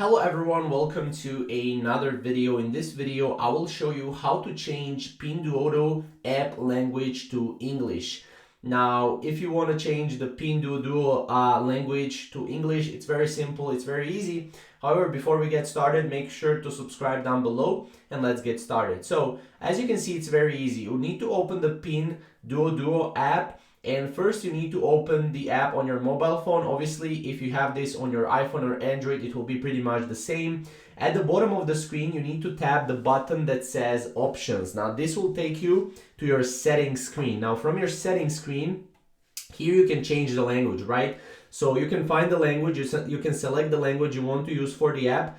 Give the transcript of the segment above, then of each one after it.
Hello everyone, welcome to another video. In this video, I will show you how to change Pinduoduo app language to English. Now, if you want to change the Pinduoduo language to English, it's very simple, it's very easy. However, before we get started, make sure to subscribe down below and let's get started. So, as you can see, it's very easy. You need to open the Pinduoduo app. And first you need to open the app on your mobile phone. Obviously, if you have this on your iPhone or Android, it will be pretty much the same. At the bottom of the screen, you need to tap the button that says Options. Now, this will take you to your settings screen. Now, from your settings screen, here you can change the language, right? So you can find the language, you can select the language you want to use for the app.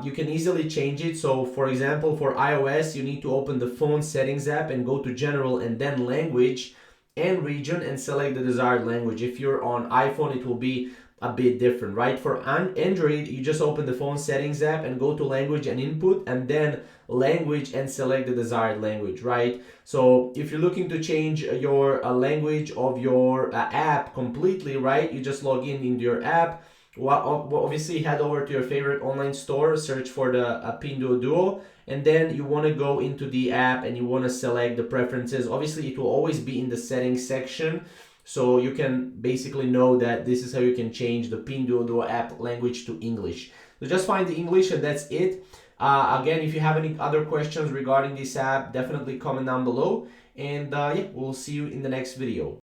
You can easily change it. So for example, for iOS, you need to open the phone settings app and go to General and then Language and Region and select the desired language. If you're on iPhone, it will be a bit different, right? For Android, you just open the phone settings app and go to Language and Input and then Language and select the desired language, right? So if you're looking to change your language of your app completely, right, you just log in into your app. Well, obviously head over to your favorite online store, search for the Pinduoduo, and then you want to go into the app and you want to select the preferences. Obviously, it will always be in the settings section, so you can basically know that this is how you can change the Pinduoduo app language to English. So just find the English and that's it. Again, if you have any other questions regarding this app, definitely comment down below. And yeah, we'll see you in the next video.